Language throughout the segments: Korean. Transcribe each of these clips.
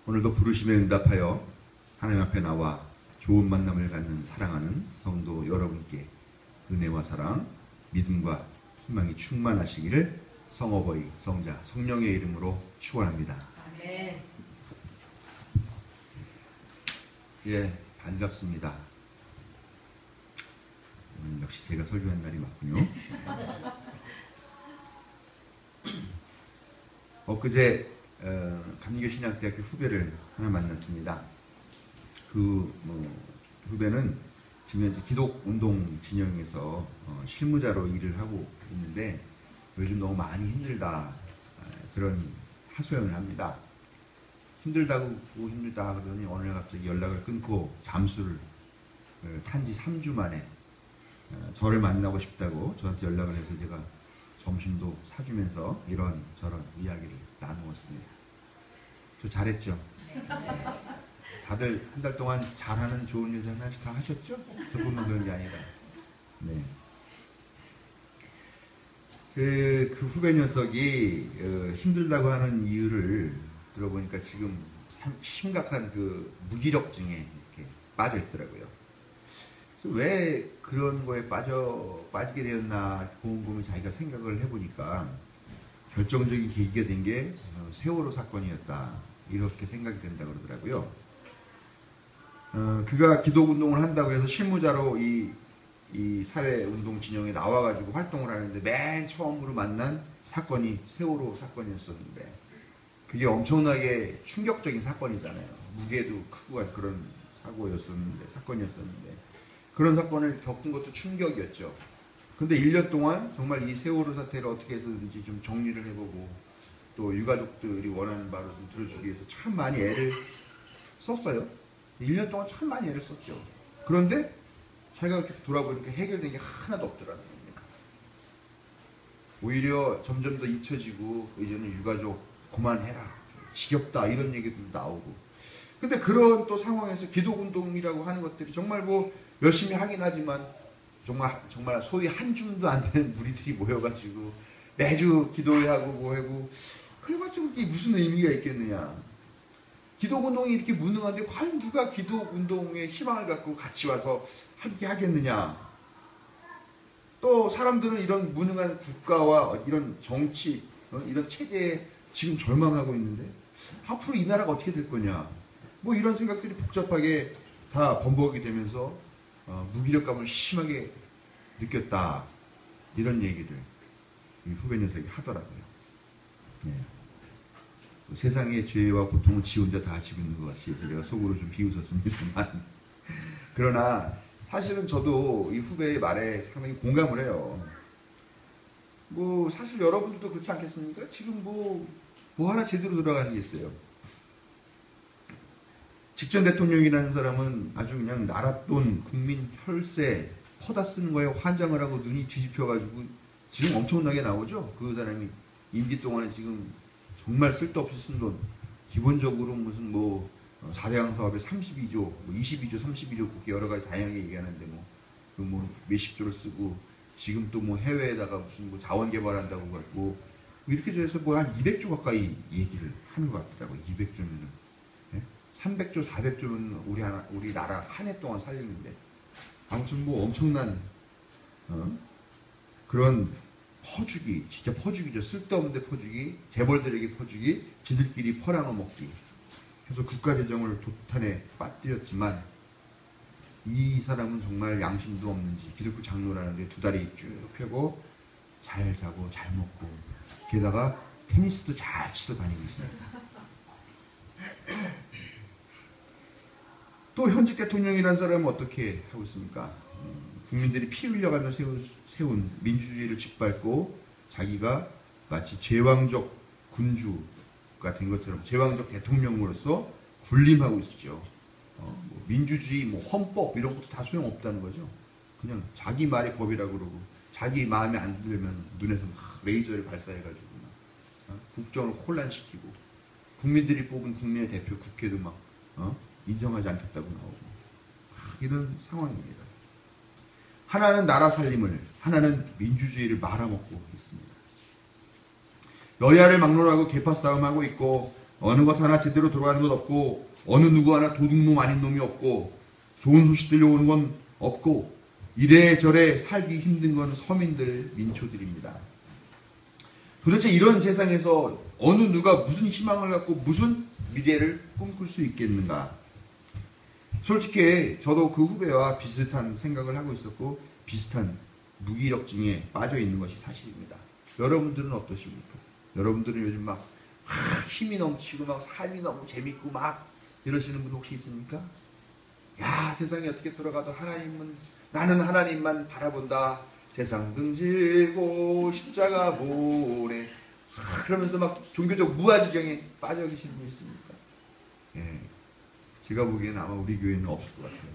오늘도 부르심에 응답하여 하나님 앞에 나와 좋은 만남을 갖는 사랑하는 성도 여러분께 은혜와 사랑, 믿음과 희망이 충만하시기를 성어버이, 성자, 성령의 이름으로 축원합니다. 아멘. 예, 반갑습니다. 역시 제가 설교한 날이 맞군요. 엊그제 감리교신학대학교 후배를 하나 만났습니다. 그 후배는 지금 현재 기독운동 진영에서 실무자로 일을 하고 있는데 요즘 너무 많이 힘들다 그런 하소연을 합니다. 힘들다 그러더니 어느 날 갑자기 연락을 끊고 잠수를 탄 지 3주 만에 저를 만나고 싶다고 저한테 연락을 해서 제가 점심도 사주면서 이런저런 이야기를 나누었습니다. 저 잘했죠? 다들 한 달 동안 잘하는 좋은 일들 하나씩 다 하셨죠? 저뿐만 그런 게 아니라. 네. 그 후배 녀석이 힘들다고 하는 이유를 들어보니까 지금 심각한 그 무기력증에 이렇게 빠져 있더라고요. 그래서 왜 그런 거에 빠지게 되었나 곰곰이 자기가 생각을 해보니까 결정적인 계기가 된 게 세월호 사건이었다 이렇게 생각이 된다 그러더라고요. 그가 기독운동을 한다고 해서 실무자로 이 사회운동 진영에 나와가지고 활동을 하는데 맨 처음으로 만난 사건이 세월호 사건이었었는데 그게 엄청나게 충격적인 사건이잖아요. 무게도 크고 그런 사건이었었는데 그런 사건을 겪은 것도 충격이었죠. 근데 1년 동안 정말 이 세월호 사태를 어떻게 해서든지 좀 정리를 해보고 또 유가족들이 원하는 바로 좀 들어주기 위해서 참 많이 애를 썼어요. 1년 동안 참 많이 애를 썼죠. 그런데 자기가 이렇게 돌아보니까 해결된 게 하나도 없더라는 겁니다. 오히려 점점 더 잊혀지고 이제는 유가족 그만해라, 지겹다 이런 얘기들도 나오고. 근데 그런 또 상황에서 기독운동이라고 하는 것들이 정말 뭐 열심히 하긴 하지만 정말 소위 한 줌도 안 되는 무리들이 모여가지고 매주 기도하고 뭐하고 그래봤자 그게 무슨 의미가 있겠느냐. 기독운동이 이렇게 무능한데 과연 누가 기독운동에 희망을 갖고 같이 와서 함께 하겠느냐. 또 사람들은 이런 무능한 국가와 이런 정치, 이런 체제에 지금 절망하고 있는데 앞으로 이 나라가 어떻게 될 거냐. 뭐 이런 생각들이 복잡하게 다 범벅이 되면서 무기력감을 심하게 느꼈다. 이런 얘기를 이 후배 녀석이 하더라고요. 네. 세상의 죄와 고통을 지 혼자 다 지고 있는 것 같이 제가 속으로 좀 비웃었습니다만 그러나 사실은 저도 이 후배의 말에 상당히 공감을 해요. 뭐 사실 여러분들도 그렇지 않겠습니까? 지금 뭐 하나 제대로 돌아가는 게 있어요. 직전 대통령이라는 사람은 아주 그냥 나라 돈, 국민 혈세 퍼다 쓰는 거에 환장을 하고 눈이 뒤집혀가지고 지금 엄청나게 나오죠. 그 사람이 임기 동안에 지금 정말 쓸데없이 쓴 돈, 기본적으로 무슨 4대강 사업에 32조, 22조, 32조 그렇게 여러 가지 다양하게 얘기하는데 몇십조를 쓰고 지금 또 해외에다가 무슨 자원 개발한다고 갖고 이렇게 해서 한 200조 가까이 얘기를 하는 것 같더라고요. 200조면은. 300조, 400조면 우리 나라 한 해 동안 살리는데 아무튼 엄청난 그런 퍼주기, 진짜 퍼주기죠. 쓸데없는데 퍼주기, 재벌들에게 퍼주기, 지들끼리 퍼나눠 먹기 해서 국가재정을 도탄에 빠뜨렸지만 이 사람은 정말 양심도 없는지 기독교 장로라는데 두 다리 쭉 펴고 잘 자고 잘 먹고 게다가 테니스도 잘 치러 다니고 있습니다. 또 현직 대통령이라는 사람은 어떻게 하고 있습니까? 국민들이 피 흘려가며 세운 민주주의를 짓밟고 자기가 마치 제왕적 군주가 된 것처럼 제왕적 대통령으로서 군림하고 있죠. 민주주의, 헌법 이런 것도 다 소용없다는 거죠. 그냥 자기 말이 법이라고 그러고 자기 마음에 안 들면 눈에서 막 레이저를 발사해가지고 국정을 혼란시키고 국민들이 뽑은 국민의 대표 국회도 막 인정하지 않겠다고 나오고 이런 상황입니다. 하나는 나라 살림을, 하나는 민주주의를 말아먹고 있습니다. 여야를 막론하고 계파 싸움하고 있고 어느 것 하나 제대로 돌아가는 것 없고 어느 누구 하나 도둑놈 아닌 놈이 없고 좋은 소식 들려오는 건 없고 이래저래 살기 힘든 건 서민들, 민초들입니다. 도대체 이런 세상에서 어느 누가 무슨 희망을 갖고 무슨 미래를 꿈꿀 수 있겠는가? 솔직히 저도 그 후배와 비슷한 생각을 하고 있었고 비슷한 무기력증에 빠져 있는 것이 사실입니다. 여러분들은 어떠십니까? 여러분들은 요즘 막 힘이 넘치고 막 삶이 너무 재밌고 막 이러시는 분 혹시 있습니까? 야, 세상이 어떻게 돌아가도 나는 하나님만 바라본다. 세상 등지고 십자가 보내. 그러면서 막 종교적 무아지경에 빠져 계시는 분 있습니까? 예, 제가 보기에는 아마 우리 교회는 없을 것 같아요.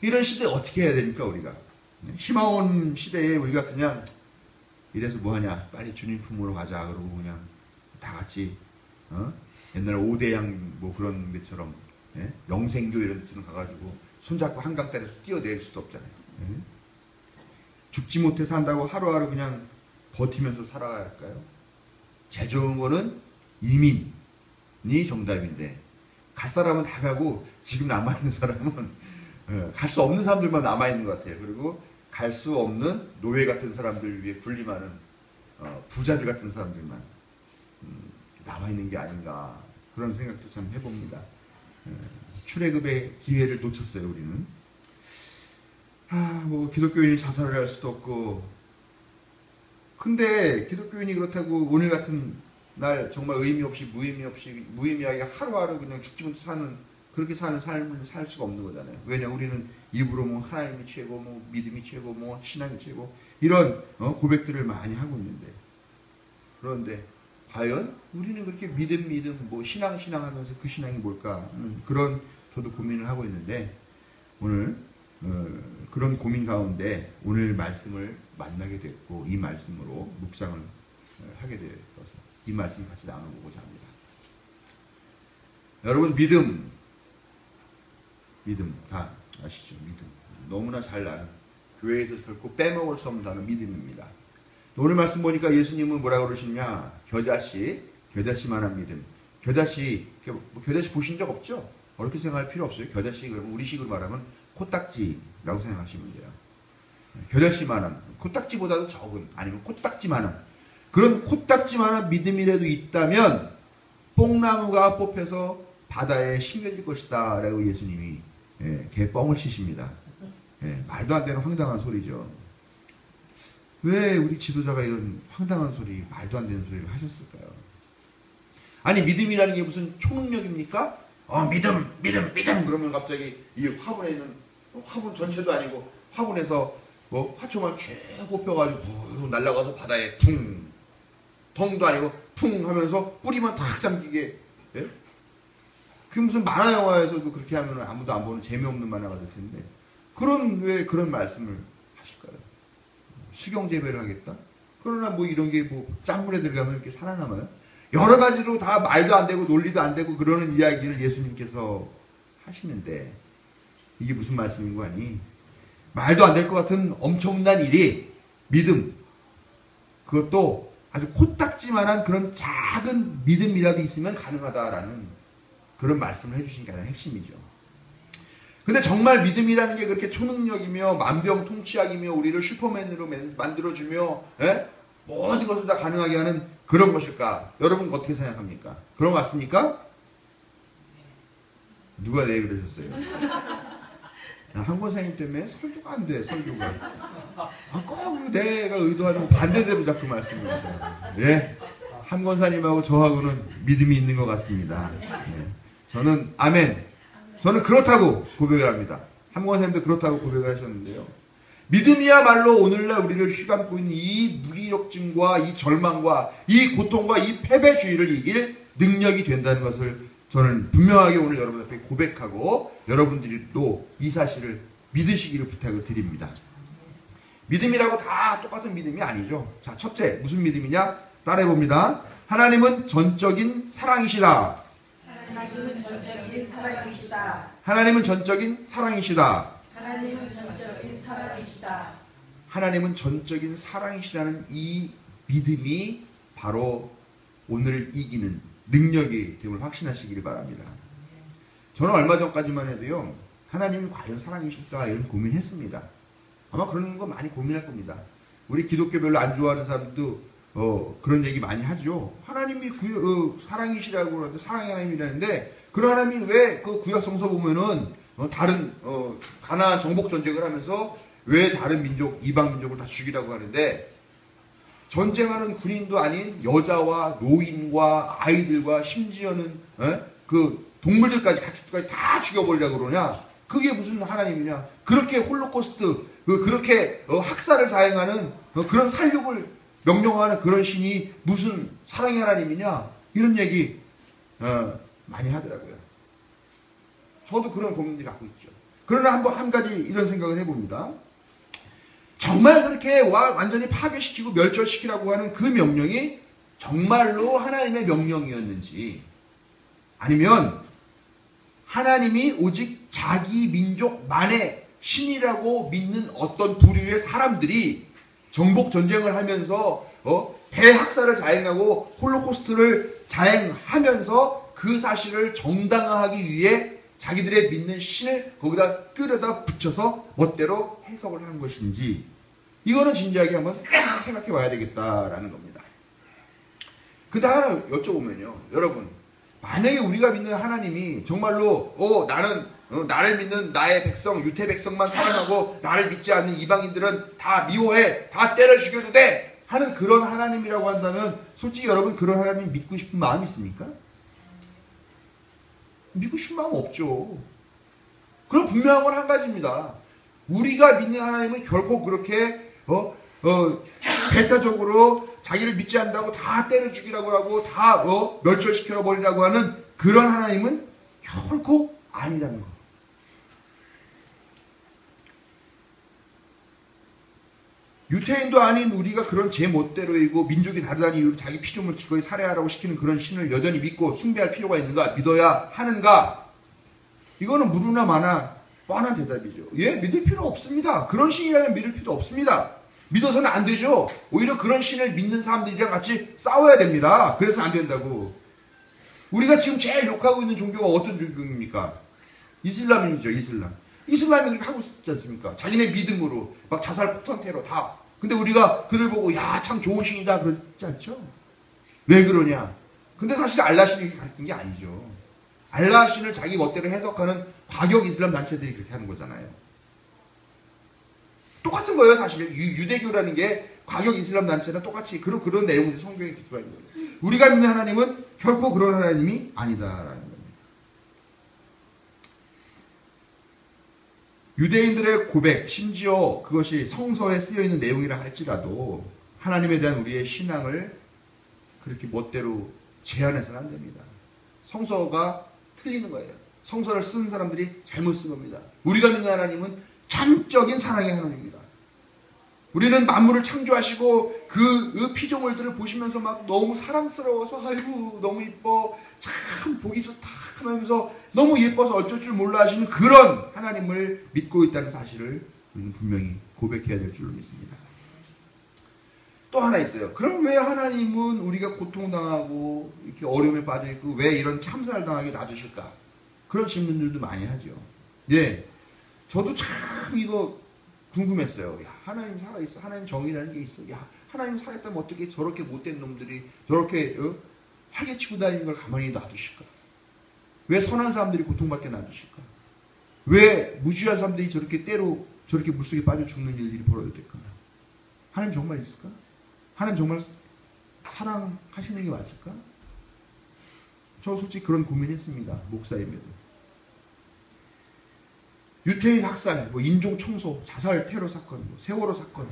이런 시대에 어떻게 해야 됩니까, 우리가? 희망 온 시대에 우리가 그냥 이래서 뭐하냐, 빨리 주님 품으로 가자 그러고 그냥 다 같이 옛날 오대양 뭐 그런 것처럼 영생교 이런 데처럼 가가지고 손잡고 한강가에서 뛰어내릴 수도 없잖아요. 죽지 못해 산다고 하루하루 그냥 버티면서 살아가야 할까요? 제일 좋은 거는 이민이 정답인데 갈 사람은 다 가고 지금 남아있는 사람은 갈 수 없는 사람들만 남아있는 것 같아요. 그리고 갈 수 없는 노예 같은 사람들 위해 군림하는 부자들 같은 사람들만 남아있는 게 아닌가 그런 생각도 참 해봅니다. 출애굽의 기회를 놓쳤어요, 우리는. 뭐 기독교인이 자살을 할 수도 없고 근데 기독교인이 그렇다고 오늘 같은 날 정말 의미 없이 무의미하게 하루하루 그냥 죽지 못해 그렇게 사는 삶을 살 수가 없는 거잖아요. 왜냐, 우리는 입으로 뭐 하나님이 최고, 뭐 믿음이 최고, 뭐 신앙이 최고 이런 고백들을 많이 하고 있는데 그런데 과연 우리는 그렇게 믿음 뭐 신앙 하면서 그 신앙이 뭘까 하는 그런 저도 고민을 하고 있는데 오늘 그런 고민 가운데 오늘 말씀을 만나게 됐고 이 말씀으로 묵상을 하게 되어서 이 말씀 같이 나눠보고자 합니다. 여러분, 믿음 다 아시죠? 믿음 너무나 잘 아는 교회에서 결코 빼먹을 수 없는 단어 믿음입니다. 오늘 말씀 보니까 예수님은 뭐라고 그러시냐, 겨자씨만한 믿음. 겨자씨 보신 적 없죠? 어렵게 생각할 필요 없어요. 겨자씨 그러면 우리식으로 말하면 코딱지라고 생각하시면 돼요. 겨자씨만한, 코딱지보다도 적은, 아니면 코딱지만한 그런 코딱지만한 믿음이라도 있다면 뽕나무가 뽑혀서 바다에 심겨질 것이다 라고 예수님이 개뻥을 치십니다. 말도 안 되는 황당한 소리죠. 왜 우리 지도자가 이런 황당한 소리, 말도 안 되는 소리를 하셨을까요? 아니, 믿음이라는 게 무슨 초능력입니까? 믿음 그러면 갑자기 이 화분에 있는 화분 전체도 아니고 화분에서 뭐 화초만 쭉 뽑혀가지고 날아가서 바다에 덩도 아니고 퉁 하면서 뿌리만 탁 잠기게. 그게 무슨 만화 영화에서도 그렇게 하면 아무도 안 보는 재미없는 만화가 될 텐데 왜 그런 말씀을 하실까요? 수경재배를 하겠다? 그러나 뭐 이런 게 뭐 짠물에 들어가면 이렇게 살아남아요? 여러 가지로 다 말도 안 되고 논리도 안 되고 그러는 이야기를 예수님께서 하시는데 이게 무슨 말씀인 거 아니? 말도 안 될 것 같은 엄청난 일이 믿음, 그것도 아주 코딱지만한 그런 작은 믿음이라도 있으면 가능하다라는 그런 말씀을 해주신 게 아니라 핵심이죠. 근데 정말 믿음이라는 게 그렇게 초능력이며 만병통치약이며 우리를 슈퍼맨으로 만들어주며 모든 것을 다 가능하게 하는 그런 것일까? 여러분 어떻게 생각합니까? 그런 것 같습니까? 누가 내 그러셨어요? 한 권사님 때문에 설교가 안 돼, 설교가. 꼭 내가 의도하는 반대대로 자꾸 말씀을 하셔요. 한 권사님하고 저하고는 믿음이 있는 것 같습니다. 저는 아멘. 저는 그렇다고 고백을 합니다. 한 권사님도 그렇다고 고백을 하셨는데요. 믿음이야말로 오늘날 우리를 휘감고 있는 이 무기력증과 이 절망과 이 고통과 이 패배주의를 이길 능력이 된다는 것을 저는 분명하게 오늘 여러분 앞에 고백하고 여러분들도 이 사실을 믿으시기를 부탁을 드립니다. 믿음이라고 다 똑같은 믿음이 아니죠. 자, 첫째, 무슨 믿음이냐? 따라해봅니다. 하나님은 전적인 사랑이시다. 하나님은 전적인 사랑이시다. 하나님은 전적인 사랑이시다. 하나님은 전적인 사랑이시다. 하나님은 전적인 사랑이시라는 이 믿음이 바로 오늘을 이기는 능력이 됨을 확신하시길 바랍니다. 저는 얼마 전까지만 해도요, 하나님이 과연 사랑이실까 이런 고민했습니다. 아마 그런 거 많이 고민할 겁니다. 우리 기독교 별로 안 좋아하는 사람들도 그런 얘기 많이 하죠. 하나님이 사랑이시라고 그러는데, 사랑의 하나님이라는데, 그런 하나님이 왜 그 구약성서 보면은 다른 가나안 정복 전쟁을 하면서 왜 다른 민족, 이방 민족을 다 죽이라고 하는데, 전쟁하는 군인도 아닌 여자와 노인과 아이들과 심지어는 그 동물들까지 가축들까지 다 죽여버리라고 그러냐? 그게 무슨 하나님이냐? 그렇게 홀로코스트, 그렇게 학살을 자행하는 그런 살육을 명령하는 그런 신이 무슨 사랑의 하나님이냐? 이런 얘기 많이 하더라고요. 저도 그런 고민들이 갖고 있죠. 그러나 한 가지 이런 생각을 해봅니다. 정말 그렇게 완전히 파괴시키고 멸절시키라고 하는 그 명령이 정말로 하나님의 명령이었는지, 아니면 하나님이 오직 자기 민족만의 신이라고 믿는 어떤 부류의 사람들이 정복 전쟁을 하면서 대학살을 자행하고 홀로코스트를 자행하면서 그 사실을 정당화하기 위해 자기들의 믿는 신을 거기다 끌어다 붙여서 멋대로 해석을 한 것인지, 이거는 진지하게 한번 생각해 봐야 되겠다라는 겁니다. 근데 하나 여쭤보면요, 여러분, 만약에 우리가 믿는 하나님이 정말로 나는 나를 믿는 나의 백성, 유태 백성만 사랑하고 나를 믿지 않는 이방인들은 다 미워해, 다 때려 죽여도 돼 하는 그런 하나님이라고 한다면, 솔직히 여러분 그런 하나님 믿고 싶은 마음이 있습니까? 믿고 싶은 마음 없죠. 그럼 분명한 건 한 가지입니다. 우리가 믿는 하나님은 결코 그렇게 배타적으로 자기를 믿지 않는다고 다 때려 죽이라고 하고 다 멸절시켜 버리라고 하는 그런 하나님은 결코 아니라는 거. 유태인도 아닌 우리가 그런 제 멋대로이고 민족이 다르다는 이유로 자기 피조물 기꺼이 살해하라고 시키는 그런 신을 여전히 믿고 숭배할 필요가 있는가? 믿어야 하는가? 이거는 무르나 마나 뻔한 대답이죠. 예, 믿을 필요 없습니다. 그런 신이라면 믿을 필요 없습니다. 믿어서는 안 되죠. 오히려 그런 신을 믿는 사람들이랑 같이 싸워야 됩니다. 그래서 안 된다고. 우리가 지금 제일 욕하고 있는 종교가 어떤 종교입니까? 이슬람이죠, 이슬람. 이슬람이 그렇게 하고 있지 않습니까? 자기네 믿음으로 막 자살 폭탄 테러 다. 근데 우리가 그들 보고 야, 참 좋은 신이다 그러지 않죠? 왜 그러냐? 근데 사실 알라 신이 가르친 게 아니죠. 알라 신을 자기 멋대로 해석하는 과격 이슬람 단체들이 그렇게 하는 거잖아요. 똑같은 거예요, 사실. 유대교라는 게 과격 이슬람 단체는 똑같이 그런 내용들이 성경에 기초가 있는 거예요. 우리가 믿는 하나님은 결코 그런 하나님이 아니다라는 겁니다. 유대인들의 고백, 심지어 그것이 성서에 쓰여있는 내용이라 할지라도 하나님에 대한 우리의 신앙을 그렇게 멋대로 제한해서는 안 됩니다. 성서가 틀리는 거예요. 성서를 쓰는 사람들이 잘못 쓴 겁니다. 우리가 믿는 하나님은 전적인 사랑의 하나님입니다. 우리는 만물을 창조하시고 그 피조물들을 보시면서 막 너무 사랑스러워서 아이고 너무 이뻐 참 보기 좋다 하면서 너무 예뻐서 어쩔 줄 몰라 하시는 그런 하나님을 믿고 있다는 사실을 우리는 분명히 고백해야 될 줄로 믿습니다. 또 하나 있어요. 그럼 왜 하나님은 우리가 고통당하고 이렇게 어려움에 빠져있고 왜 이런 참사를 당하게 놔두실까? 그런 질문들도 많이 하죠. 예, 저도 참 이거 궁금했어요. 야, 하나님 살아있어. 하나님 정의라는 게 있어. 야, 하나님 살아있다면 어떻게 저렇게 못된 놈들이 저렇게 활개치고 다니는 걸 가만히 놔두실까? 왜 선한 사람들이 고통받게 놔두실까? 왜 무지한 사람들이 저렇게 물속에 빠져 죽는 일들이 벌어질까? 하나님 정말 있을까? 하나님 정말 사랑하시는 게 맞을까? 저 솔직히 그런 고민했습니다. 목사임에도. 유태인 학살, 인종 청소, 자살 테러 사건, 세월호 사건.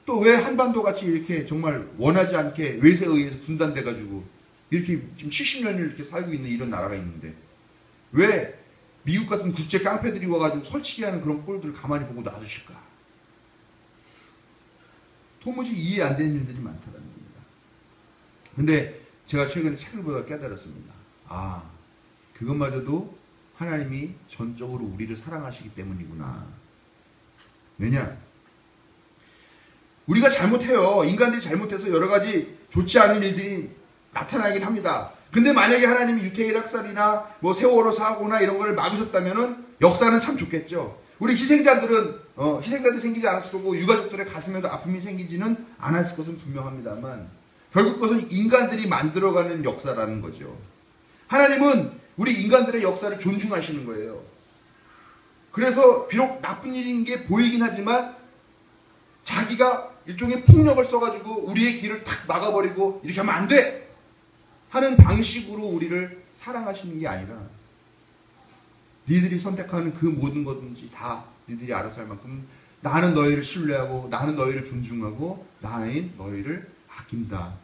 또 왜 한반도 같이 이렇게 정말 원하지 않게 외세에 의해서 분단돼가지고 이렇게 지금 70년을 이렇게 살고 있는 이런 나라가 있는데 왜 미국 같은 국제 깡패들이 와가지고 설치게 하는 그런 꼴들을 가만히 보고 놔두실까? 도무지 이해 안 되는 일들이 많다는 겁니다. 근데 제가 최근에 책을 보다 깨달았습니다. 아, 그것마저도 하나님이 전적으로 우리를 사랑하시기 때문이구나. 왜냐? 우리가 잘못해요. 인간들이 잘못해서 여러 가지 좋지 않은 일들이 나타나긴 합니다. 근데 만약에 하나님이 유태인 학살이나 뭐 세월호 사고나 이런 걸 막으셨다면은 역사는 참 좋겠죠. 우리 희생자들은 희생자들 생기지 않았을 거고 유가족들의 가슴에도 아픔이 생기지는 않았을 것은 분명합니다만 결국 그것은 인간들이 만들어가는 역사라는 거죠. 하나님은 우리 인간들의 역사를 존중하시는 거예요. 그래서 비록 나쁜 일인 게 보이긴 하지만 자기가 일종의 폭력을 써가지고 우리의 길을 탁 막아버리고 이렇게 하면 안 돼! 하는 방식으로 우리를 사랑하시는 게 아니라 니들이 선택하는 그 모든 것든지 다 니들이 알아서 할 만큼 나는 너희를 신뢰하고 나는 너희를 존중하고 나는 너희를 아낀다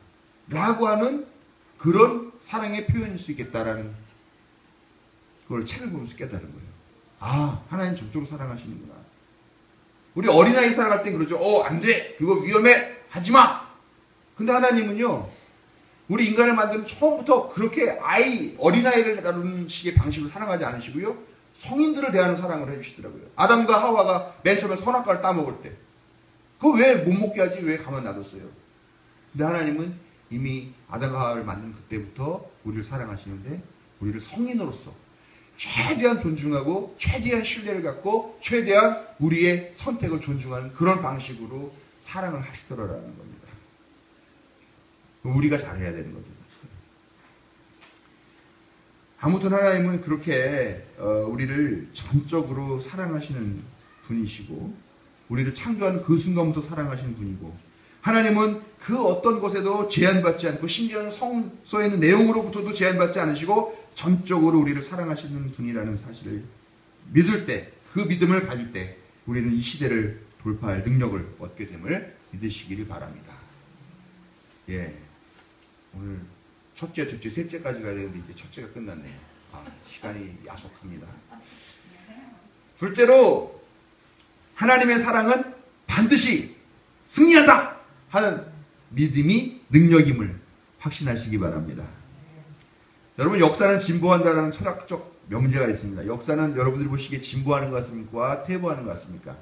라고 하는 그런 사랑의 표현일 수 있겠다라는 그걸 책을 보면서 깨달은 거예요. 아, 하나님 저쪽으로 사랑하시는구나. 우리 어린아이 사랑할 땐 그러죠. 안 돼. 그거 위험해. 하지 마. 근데 하나님은요. 우리 인간을 만드는 처음부터 그렇게 어린아이를 다루는 식의 방식으로 사랑하지 않으시고요. 성인들을 대하는 사랑을 해주시더라고요. 아담과 하와가 맨 처음에 선악과를 따먹을 때. 그거 왜 못 먹게 하지? 왜 가만 놔뒀어요? 근데 하나님은 이미 아담과 하와를 만든 그때부터 우리를 사랑하시는데 우리를 성인으로서 최대한 존중하고 최대한 신뢰를 갖고 최대한 우리의 선택을 존중하는 그런 방식으로 사랑을 하시더라라는 겁니다. 우리가 잘해야 되는 거죠. 아무튼 하나님은 그렇게 우리를 전적으로 사랑하시는 분이시고 우리를 창조하는 그 순간부터 사랑하시는 분이고 하나님은 그 어떤 것에도 제한받지 않고 심지어는 성서에 있는 내용으로부터도 제한받지 않으시고 전적으로 우리를 사랑하시는 분이라는 사실을 믿을 때, 그 믿음을 가질 때 우리는 이 시대를 돌파할 능력을 얻게 됨을 믿으시기를 바랍니다. 예, 오늘 첫째, 둘째, 셋째까지 가야 되는데 이제 첫째가 끝났네요. 시간이 야속합니다. 둘째로 하나님의 사랑은 반드시 승리한다 하는 믿음이 능력임을 확신하시기 바랍니다. 여러분, 역사는 진보한다는 철학적 명제가 있습니다. 역사는 여러분들이 보시기에 진보하는 것 같습니까? 퇴보하는 것 같습니까?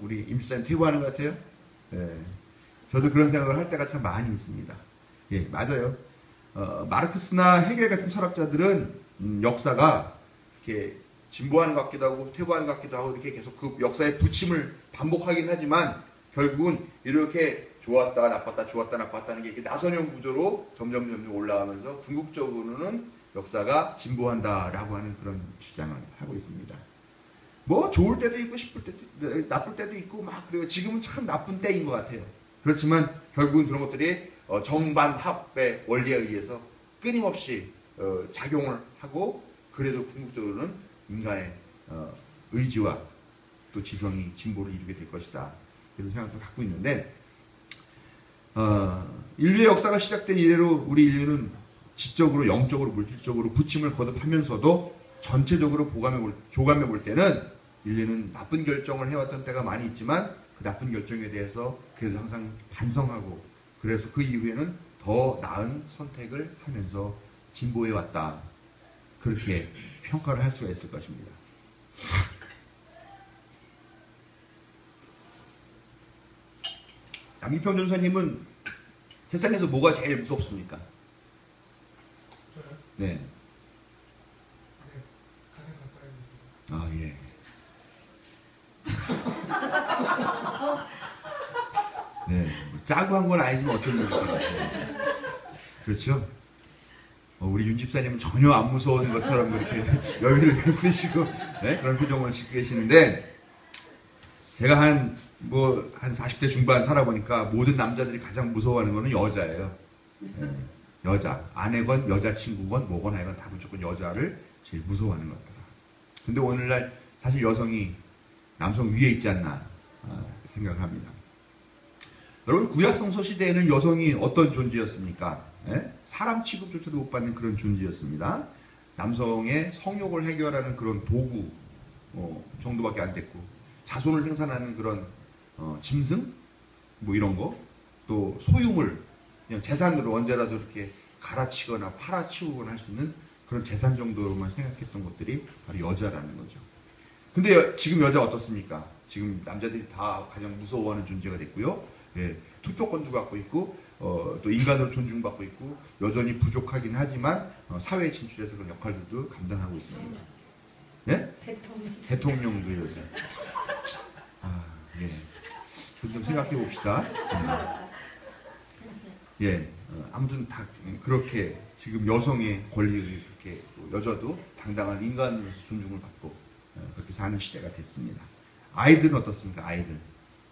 우리 임수사님 퇴보하는 것 같아요? 네. 저도 그런 생각을 할 때가 참 많이 있습니다. 예, 맞아요. 마르크스나 헤겔 같은 철학자들은 역사가 이렇게 진보하는 것 같기도 하고 퇴보하는 것 같기도 하고 이렇게 계속 그 역사의 부침을 반복하긴 하지만 결국은 이렇게 좋았다 나빴다 좋았다 나빴다는 게 이렇게 나선형 구조로 점점 올라가면서 궁극적으로는 역사가 진보한다라고 하는 그런 주장을 하고 있습니다. 뭐 좋을 때도 있고 나쁠 때도 있고 막 그래요. 지금은 참 나쁜 때인 것 같아요. 그렇지만 결국은 그런 것들이 정반합의 원리에 의해서 끊임없이 작용을 하고 그래도 궁극적으로는 인간의 의지와 또 지성이 진보를 이루게 될 것이다. 이런 생각도 갖고 있는데 인류의 역사가 시작된 이래로 우리 인류는 지적으로 영적으로 물질적으로 부침을 거듭하면서도 전체적으로 조감해 볼 때는 인류는 나쁜 결정을 해왔던 때가 많이 있지만 그 나쁜 결정에 대해서 그래도 항상 반성하고 그래서 그 이후에는 더 나은 선택을 하면서 진보해 왔다. 그렇게 평가를 할 수가 있을 것입니다. 남기평 전사님은 세상에서 뭐가 제일 무섭습니까? 네. 아, 예. 네. 짜고 한 건 아니지만 어쩔 모르겠어요. 그렇죠? 우리 윤 집사님은 전혀 안 무서운 것처럼 이렇게 여유를 부리시고 네? 그런 표정을 짓고 계시는데 제가 한 40대 중반 살아보니까 모든 남자들이 가장 무서워하는 거는 여자예요. 네. 여자. 아내건 여자친구건 뭐건 하여간 다 무조건 여자를 제일 무서워하는 것 같더라. 근데 오늘날 사실 여성이 남성 위에 있지 않나 생각합니다. 여러분, 구약성서 시대에는 여성이 어떤 존재였습니까? 예? 사람 취급조차도 못 받는 그런 존재였습니다. 남성의 성욕을 해결하는 그런 도구 정도밖에 안 됐고 자손을 생산하는 그런 짐승? 뭐 이런 거, 또 소유물, 그냥 재산으로 언제라도 이렇게 갈아치거나 팔아치우거나 할 수 있는 그런 재산 정도로만 생각했던 것들이 바로 여자라는 거죠. 근데 지금 여자 어떻습니까? 지금 남자들이 다 가장 무서워하는 존재가 됐고요. 예, 투표권도 갖고 있고 또 인간으로 존중받고 있고 여전히 부족하긴 하지만 사회에 진출해서 그런 역할들도 감당하고 있습니다. 예? 대통령도 여자. 아, 예. 좀 생각해 봅시다. 예. 아무튼 다 그렇게 지금 여성의 권리를 그렇게 여자도 당당한 인간으로서 존중을 받고 그렇게 사는 시대가 됐습니다. 아이들은 어떻습니까?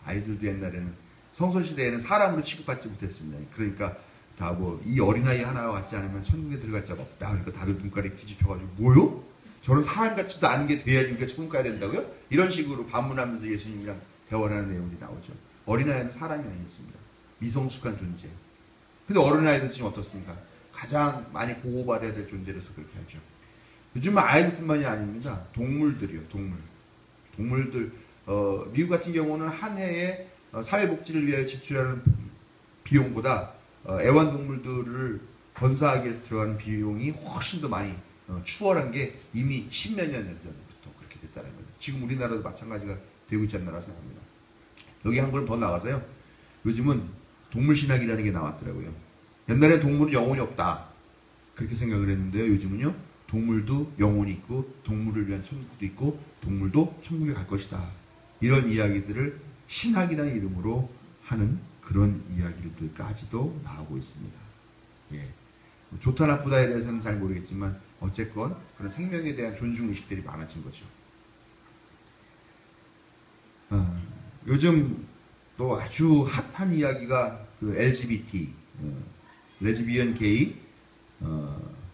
아이들도 옛날에는 성서시대에는 사람으로 취급받지 못했습니다. 그러니까 다 뭐 이 어린아이 하나와 같지 않으면 천국에 들어갈 자가 없다. 그러니까 다들 눈가리 뒤집혀가지고 뭐요? 저는 사람 같지도 않은 게 돼야지 우리가 천국 가야 된다고요? 이런 식으로 반문하면서 예수님이랑 대화를 하는 내용이 나오죠. 어린아이는 사람이 아니었습니다. 미성숙한 존재. 근데 어린아이들 지금 어떻습니까? 가장 많이 보호받아야 될 존재로서 그렇게 하죠. 요즘은 아이들뿐만이 아닙니다. 동물들이요. 동물들. 미국 같은 경우는 한 해에 사회복지를 위하여 지출하는 비용보다 애완동물들을 건사하기 위해서 들어가는 비용이 훨씬 더 많이 추월한 게 이미 십몇 년 전부터 그렇게 됐다는 거죠. 지금 우리나라도 마찬가지가 되고 있지 않나라고 생각합니다. 여기 한 걸음 더 나가서요. 요즘은 동물신학이라는 게 나왔더라고요. 옛날에 동물은 영혼이 없다. 그렇게 생각을 했는데요. 요즘은요. 동물도 영혼이 있고 동물을 위한 천국도 있고 동물도 천국에 갈 것이다. 이런 이야기들을 신학이라는 이름으로 하는 그런 이야기들까지도 나오고 있습니다. 예. 좋다 나쁘다에 대해서는 잘 모르겠지만 어쨌건 그런 생명에 대한 존중의식들이 많아진 거죠. 요즘 또 아주 핫한 이야기가 그 LGBT, 레즈비언, 게이,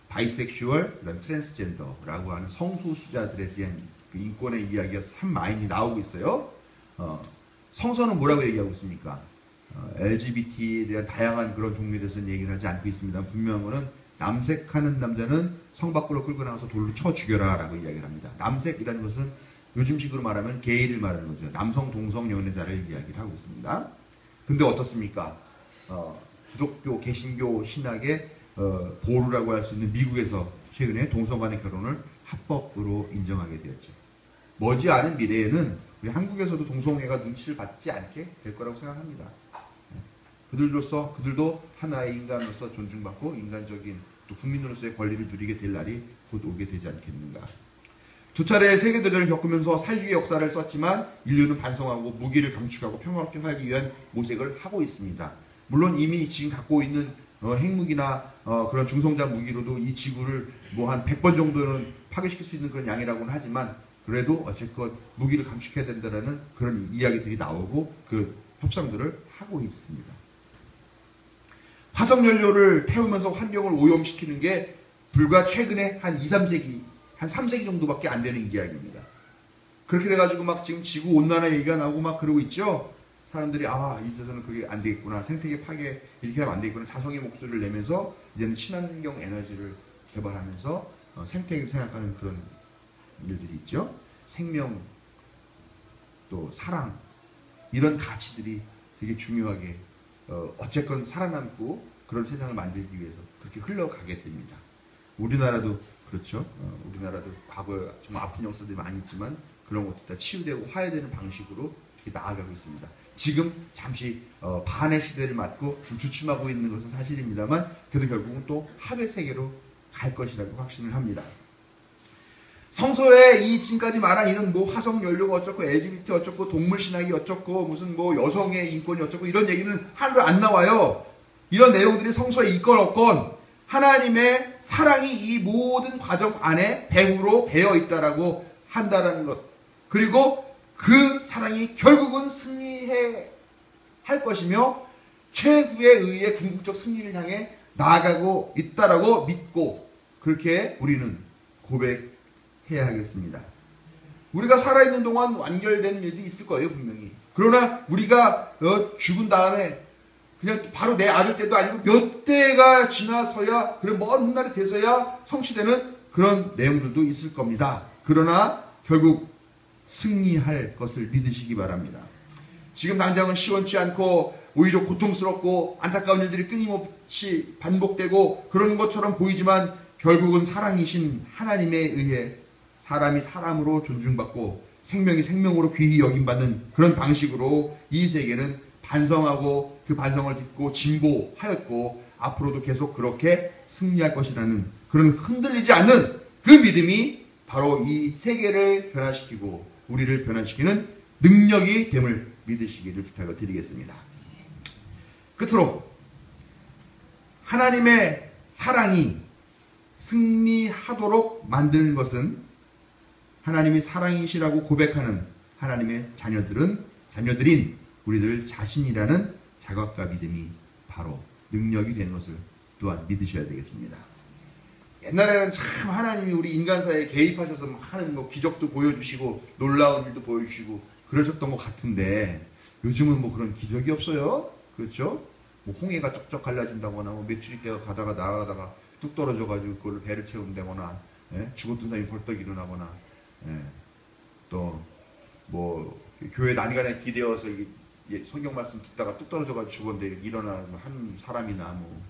바이섹슈얼, 그다음에 트랜스젠더라고 하는 성소수자들에 대한 그 인권의 이야기가 참 많이 나오고 있어요. 성서는 뭐라고 얘기하고 있습니까? LGBT에 대한 다양한 그런 종류에 대해서는 얘기를 하지 않고 있습니다. 분명한 거는 남색하는 남자는 성 밖으로 끌고 나가서 돌로 쳐 죽여라 라고 이야기를 합니다. 남색이라는 것은 요즘식으로 말하면 게이를 말하는 거죠. 남성, 동성 연애자를 이야기를 하고 있습니다. 근데 어떻습니까? 기독교, 개신교 신학의 보루라고 할 수 있는 미국에서 최근에 동성 간의 결혼을 합법으로 인정하게 되었죠. 머지않은 미래에는 우리 한국에서도 동성애가 눈치를 받지 않게 될 거라고 생각합니다. 그들도 하나의 인간으로서 존중받고 인간적인 또 국민으로서의 권리를 누리게 될 날이 곧 오게 되지 않겠는가. 두 차례의 세계대전을 겪으면서 살리의 역사를 썼지만 인류는 반성하고 무기를 감축하고 평화롭게 살기 위한 모색을 하고 있습니다. 물론 이미 지금 갖고 있는 핵무기나 그런 중성자 무기로도 이 지구를 뭐 한 100번 정도는 파괴시킬 수 있는 그런 양이라고는 하지만 그래도 어쨌건 무기를 감축해야 된다는 그런 이야기들이 나오고 그 협상들을 하고 있습니다. 화석연료를 태우면서 환경을 오염시키는 게 불과 최근에 한 2, 3세기, 한 3세기 정도밖에 안 되는 이야기입니다. 그렇게 돼가지고 막 지금 지구 온난화 얘기가 나오고 막 그러고 있죠. 사람들이 이 세상은 그게 안 되겠구나. 생태계 파괴 이렇게 하면 안 되겠구나. 자성의 목소리를 내면서 이제는 친환경 에너지를 개발하면서 생태계를 생각하는 그런 일들이 있죠. 생명, 또 사랑 이런 가치들이 되게 중요하게 어쨌건 살아남고 그런 세상을 만들기 위해서 그렇게 흘러가게 됩니다. 우리나라도 그렇죠. 우리나라도 과거에 정말 아픈 역사들이 많이 있지만 그런 것들 다 치유되고 화해되는 방식으로 이렇게 나아가고 있습니다. 지금 잠시 반의 시대를 맞고 좀 주춤하고 있는 것은 사실입니다만 그래도 결국은 또 합의 세계로 갈 것이라고 확신을 합니다. 성서에 이 지금까지 말한 이런 뭐 화석 연료가 어쩌고 LGBT 어쩌고 동물 신학이 어쩌고 무슨 뭐 여성의 인권이 어쩌고 이런 얘기는 하나도 안 나와요. 이런 내용들이 성서에 있건 없건 하나님의 사랑이 이 모든 과정 안에 배후로 배어 있다라고 한다라는 것. 그리고 그 사랑이 결국은 승리해 할 것이며 최후의 의의 궁극적 승리를 향해 나아가고 있다라고 믿고 그렇게 우리는 고백해야 하겠습니다. 우리가 살아있는 동안 완결되는 일도 있을 거예요, 분명히. 그러나 우리가 죽은 다음에 그냥 바로 내 아들 때도 아니고 몇 대가 지나서야 그런 먼 훗날이 돼서야 성취되는 그런 내용들도 있을 겁니다. 그러나 결국 승리할 것을 믿으시기 바랍니다. 지금 당장은 시원치 않고 오히려 고통스럽고 안타까운 일들이 끊임없이 반복되고 그런 것처럼 보이지만 결국은 사랑이신 하나님에 의해 사람이 사람으로 존중받고 생명이 생명으로 귀히 여김받는 그런 방식으로 이 세계는 반성하고 그 반성을 듣고 진보하였고 앞으로도 계속 그렇게 승리할 것이라는 그런 흔들리지 않는 그 믿음이 바로 이 세계를 변화시키고 우리를 변화시키는 능력이 됨을 믿으시기를 부탁을 드리겠습니다. 끝으로 하나님의 사랑이 승리하도록 만드는 것은 하나님이 사랑이시라고 고백하는 하나님의 자녀들인 우리들 자신이라는 자각과 믿음이 바로 능력이 되는 것을 또한 믿으셔야 되겠습니다. 옛날에는 참 하나님이 우리 인간사에 개입하셔서 많은 뭐 기적도 보여주시고 놀라운 일도 보여주시고 그러셨던 것 같은데 요즘은 뭐 그런 기적이 없어요. 그렇죠? 뭐 홍해가 쩍쩍 갈라진다거나 뭐 메추리떼가 가다가 날아가다가 뚝 떨어져가지고 그걸 배를 채운다거나 죽었던 사람이 벌떡 일어나거나 또 뭐 교회 난간에 기대어서 성경 말씀 듣다가 뚝 떨어져가지고 죽었는데 일어나는 한 사람이나 뭐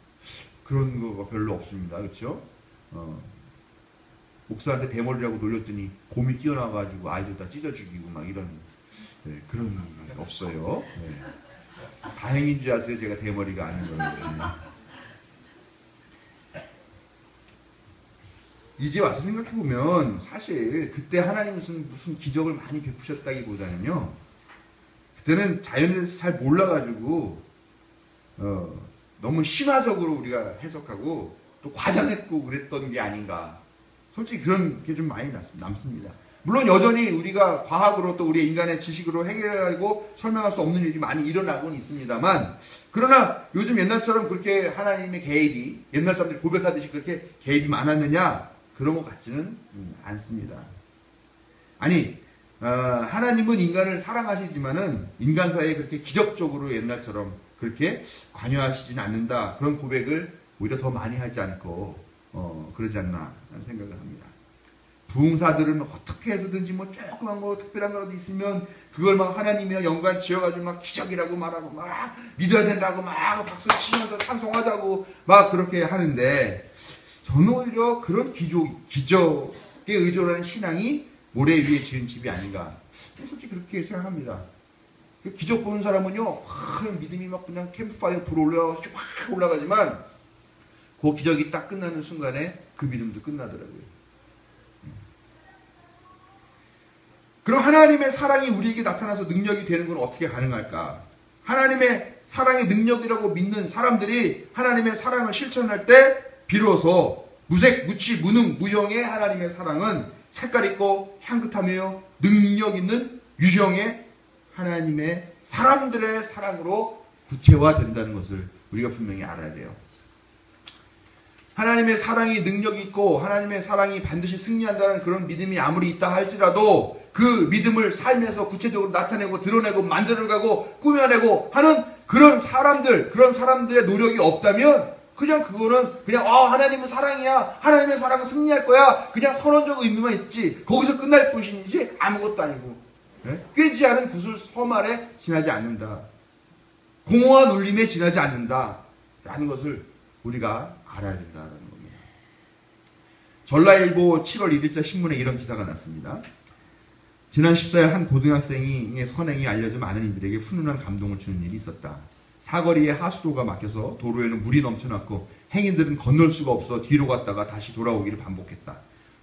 그런 거가 별로 없습니다. 그렇죠? 목사한테 대머리라고 놀렸더니 곰이 뛰어나가지고 아이들 다 찢어 죽이고 막 이런 그런 게 없어요. 다행인 줄 아세요? 제가 대머리가 아닌 거예요. 이제 와서 생각해보면 사실 그때 하나님 무슨 기적을 많이 베푸셨다기보다는요, 그때는 자연에 대해서 잘 몰라가지고 너무 심화적으로 우리가 해석하고 또 과장했고 그랬던 게 아닌가. 솔직히 그런 게 좀 많이 남습니다. 물론 여전히 우리가 과학으로 또 우리의 인간의 지식으로 해결하고 설명할 수 없는 일이 많이 일어나고는 있습니다만, 그러나 요즘 옛날처럼 그렇게 하나님의 개입이 옛날 사람들이 고백하듯이 그렇게 개입이 많았느냐? 그런 것 같지는 않습니다. 아니 하나님은 인간을 사랑하시지만은 인간 사이에 그렇게 기적적으로 옛날처럼 그렇게 관여하시지는 않는다. 그런 고백을 오히려 더 많이 하지 않고 그러지 않나 하는 생각을 합니다. 부흥사들은 어떻게 해서든지 뭐 조그만 거 특별한 거라도 있으면 그걸 막 하나님이랑 연관 지어가지고 막 기적이라고 말하고 막 믿어야 된다고 막 박수 치면서 찬송하자고 막 그렇게 하는데, 저는 오히려 그런 기적에 의존하는 신앙이 모래 위에 지은 집이 아닌가. 솔직히 그렇게 생각합니다. 그 기적 보는 사람은요, 믿음이 막 그냥 캠프파이어 불 올라가지고 확 올라가지만 그 기적이 딱 끝나는 순간에 그 믿음도 끝나더라고요. 그럼 하나님의 사랑이 우리에게 나타나서 능력이 되는 건 어떻게 가능할까? 하나님의 사랑의 능력이라고 믿는 사람들이 하나님의 사랑을 실천할 때 비로소 무색, 무치, 무능, 무형의 하나님의 사랑은 색깔 있고 향긋하며 능력 있는 유형의 하나님의 사람들의 사랑으로 구체화된다는 것을 우리가 분명히 알아야 돼요. 하나님의 사랑이 능력이 있고 하나님의 사랑이 반드시 승리한다는 그런 믿음이 아무리 있다 할지라도 그 믿음을 삶에서 구체적으로 나타내고 드러내고 만들어가고 꾸며내고 하는 그런 사람들의 노력이 없다면 그냥 그거는 그냥 하나님은 사랑이야, 하나님의 사랑은 승리할 거야, 그냥 선언적 의미만 있지 거기서 끝날 뿐이지 아무것도 아니고 꿰지 않은 구슬 서말에 지나지 않는다, 공허한 울림에 지나지 않는다 라는 것을 우리가 알아야 된다는 겁니다. 전라일보 7월 1일자 신문에 이런 기사가 났습니다. 지난 14일 한 고등학생의 선행이 알려져 많은 이들에게 훈훈한 감동을 주는 일이 있었다. 사거리에 하수도가 막혀서 도로에는 물이 넘쳐났고 행인들은 건널 수가 없어 뒤로 갔다가 다시 돌아오기를 반복했다.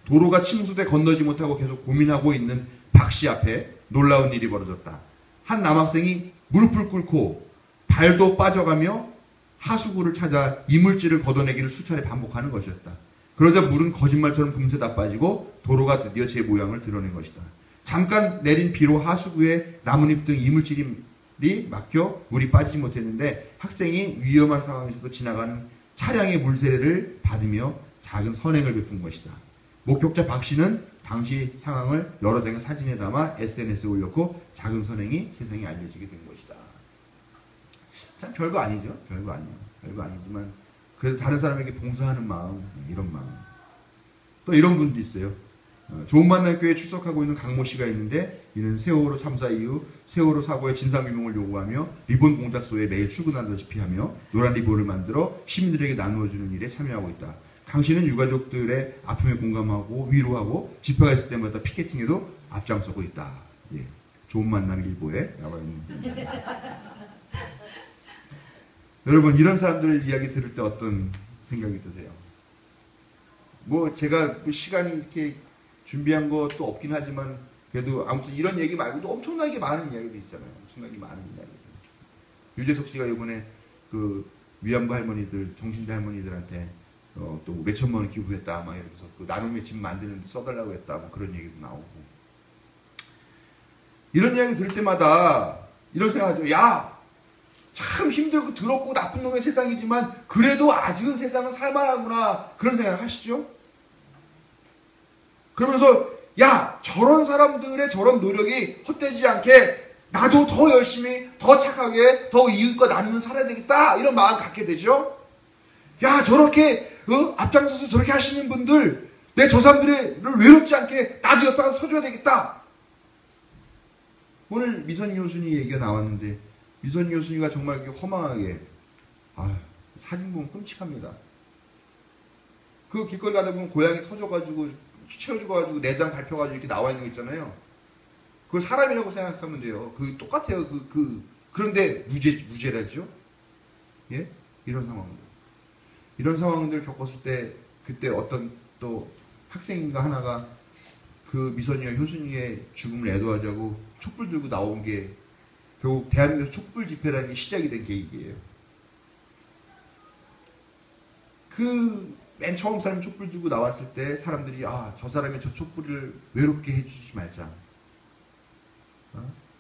도로가 침수돼 건너지 못하고 계속 고민하고 있는 박씨 앞에 놀라운 일이 벌어졌다. 한 남학생이 무릎을 꿇고 발도 빠져가며 하수구를 찾아 이물질을 걷어내기를 수차례 반복하는 것이었다. 그러자 물은 거짓말처럼 금세 다 빠지고 도로가 드디어 제 모양을 드러낸 것이다. 잠깐 내린 비로 하수구에 나뭇잎 등 이물질이 막혀 물이 빠지지 못했는데 학생이 위험한 상황에서도 지나가는 차량의 물세례를 받으며 작은 선행을 베푼 것이다. 목격자 박 씨는 당시 상황을 여러 장의 사진에 담아 SNS에 올렸고 작은 선행이 세상에 알려지게 된 것이다. 참 별거 아니죠. 별거 아니지만 그래도 다른 사람에게 봉사하는 마음, 이런 마음. 또 이런 분도 있어요. 좋은 만남 교회에 출석하고 있는 강모 씨가 있는데 이는 세월호 참사 이후 세월호 사고의 진상규명을 요구하며 리본 공작소에 매일 출근하다시피 하며 노란 리본을 만들어 시민들에게 나누어주는 일에 참여하고 있다. 강 씨는 유가족들의 아픔에 공감하고 위로하고 집회가 있을 때마다 피켓팅에도 앞장서고 있다. 예. 좋은 만남 일보에 나와 있는 여러분 이런 사람들 이야기 들을 때 어떤 생각이 드세요? 뭐 제가 시간이 이렇게 준비한 것도 없긴 하지만 그래도 아무튼 이런 얘기 말고도 엄청나게 많은 이야기도 있잖아요. 엄청나게 많은 이야기들. 유재석 씨가 이번에 그 위안부 할머니들, 정신대 할머니들한테 또 몇천만 원 기부했다 막 이러면서 그 나눔의 집 만드는데 써달라고 했다 뭐 그런 얘기도 나오고. 이런 이야기 들을 때마다 이런 생각하죠. 야, 참 힘들고 더럽고 나쁜 놈의 세상이지만 그래도 아직은 세상은 살만하구나 그런 생각 하시죠? 그러면서 야, 저런 사람들의 저런 노력이 헛되지 않게 나도 더 열심히 더 착하게 더 이웃과 나누면 살아야 되겠다 이런 마음 갖게 되죠. 야, 저렇게 앞장서서 저렇게 하시는 분들 내 저 사람들을 외롭지 않게 나도 옆에 가서 서줘야 되겠다. 오늘 미선희 교수님 얘기가 나왔는데 미선희 교수님가 정말 이렇게 허망하게 사진 보면 끔찍합니다. 그 길거리 가다 보면 고양이 터져가지고 채워주고가지고 내장 밟혀가지고 이렇게 나와 있는 거 있잖아요. 그걸 사람이라고 생각하면 돼요. 그 똑같아요. 그런데 무죄라죠. 예? 이런 상황들 겪었을 때 그때 어떤 또 학생인가 하나가 그 미선이와 효순이의 죽음을 애도하자고 촛불 들고 나온 게 결국 대한민국에서 촛불 집회라는 게 시작이 된 계기예요. 그 맨 처음 사람이 촛불 들고 나왔을 때 사람들이 저 사람의 저 촛불을 외롭게 해주지 말자.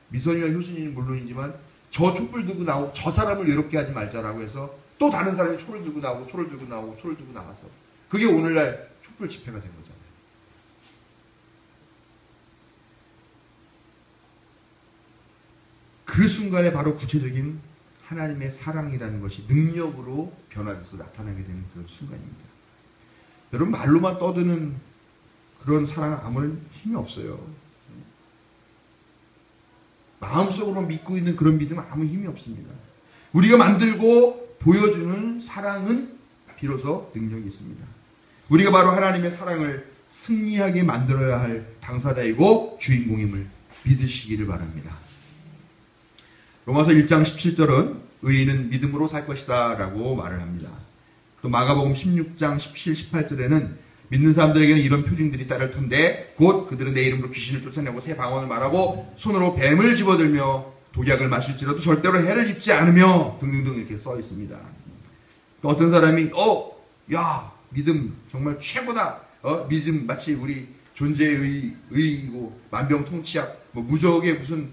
미선이와 효순이는 물론이지만 저 촛불 들고 나오고 저 사람을 외롭게 하지 말자라고 해서 또 다른 사람이 초를 들고 나오고 초를 들고 나오고 초를 들고 나와서 그게 오늘날 촛불 집회가 된 거잖아요. 그 순간에 바로 구체적인 하나님의 사랑이라는 것이 능력으로 변화돼서 나타나게 되는 그런 순간입니다. 여러분 말로만 떠드는 그런 사랑은 아무런 힘이 없어요. 마음속으로 믿고 있는 그런 믿음은 아무 힘이 없습니다. 우리가 만들고 보여주는 사랑은 비로소 능력이 있습니다. 우리가 바로 하나님의 사랑을 승리하게 만들어야 할 당사자이고 주인공임을 믿으시기를 바랍니다. 로마서 1장 17절은 의인은 믿음으로 살 것이다 라고 말을 합니다. 또 마가복음 16장 17, 18절에는 믿는 사람들에게는 이런 표징들이 따를 텐데 곧 그들은 내 이름으로 귀신을 쫓아내고 새 방언을 말하고 손으로 뱀을 집어들며 독약을 마실지라도 절대로 해를 입지 않으며 등등등 이렇게 써 있습니다. 어떤 사람이 야 믿음 정말 최고다. 믿음 마치 우리 존재의 의이고 만병통치약 뭐 무적의 무슨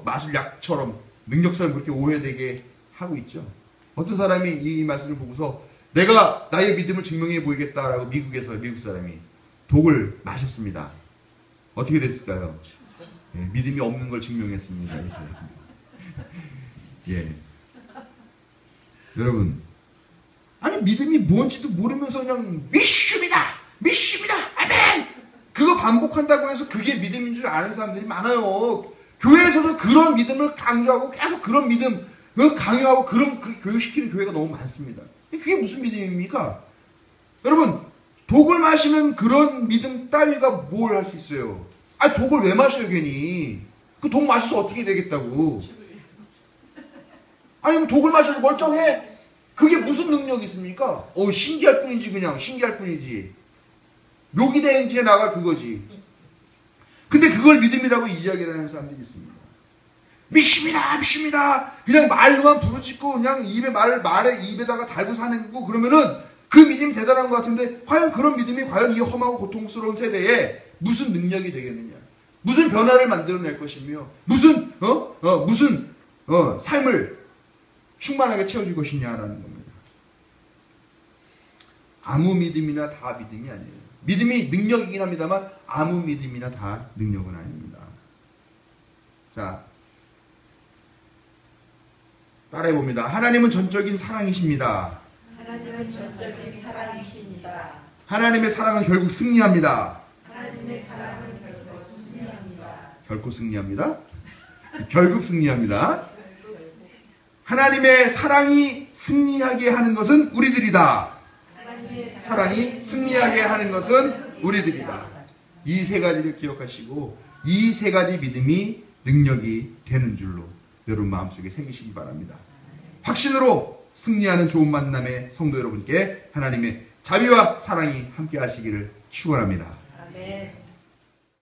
마술약처럼 능력처럼 그렇게 오해되게 하고 있죠. 어떤 사람이 이 말씀을 보고서 내가 나의 믿음을 증명해 보이겠다라고 미국에서 미국 사람이 독을 마셨습니다. 어떻게 됐을까요? 예, 믿음이 없는 걸 증명했습니다. 이 사람이. 예. 여러분, 아니 믿음이 뭔지도 모르면서 그냥 믿습니다, 아멘. 그거 반복한다고 해서 그게 믿음인 줄 아는 사람들이 많아요. 교회에서도 그런 믿음을 강조하고 계속 그런 믿음 강요하고 그런 교육시키는 교회가 너무 많습니다. 그게 무슨 믿음입니까? 여러분 독을 마시면 그런 믿음 따위가 뭘 할 수 있어요? 독을 왜 마셔요 괜히? 그 독 마셔서 어떻게 되겠다고? 아니 독을 마셔서 멀쩡해? 그게 무슨 능력이 있습니까? 신기할 뿐이지 그냥 신기할 뿐이지. 묘기대행진에 나갈 그거지. 근데 그걸 믿음이라고 이야기를 하는 사람들이 있습니다. 믿습니다. 그냥 말로만 부르짖고 그냥 말에 입에다가 달고 사내고 그러면은 그 믿음이 대단한 것 같은데 과연 그런 믿음이 과연 이 험하고 고통스러운 세대에 무슨 능력이 되겠느냐? 무슨 변화를 만들어낼 것이며 무슨 삶을 충만하게 채워줄 것이냐라는 겁니다. 아무 믿음이나 다 믿음이 아니에요. 믿음이 능력이긴 합니다만 아무 믿음이나 다 능력은 아닙니다. 자, 따라해봅니다. 하나님은 전적인 사랑이십니다. 하나님은 전적인 사랑이십니다. 하나님의 사랑은 결국 승리합니다. 하나님의 사랑은 결국 승리합니다. 결코 승리합니다. 결국 승리합니다. 하나님의 사랑이 승리하게 하는 것은 우리들이다. 사랑이 승리하게 하는 것은 우리들이다. 이 세 가지를 기억하시고 이 세 가지 믿음이 능력이 되는 줄로 여러분 마음속에 새기시기 바랍니다. 확신으로 승리하는 좋은 만남의 성도 여러분께 하나님의 자비와 사랑이 함께 하시기를 축원합니다. 아멘.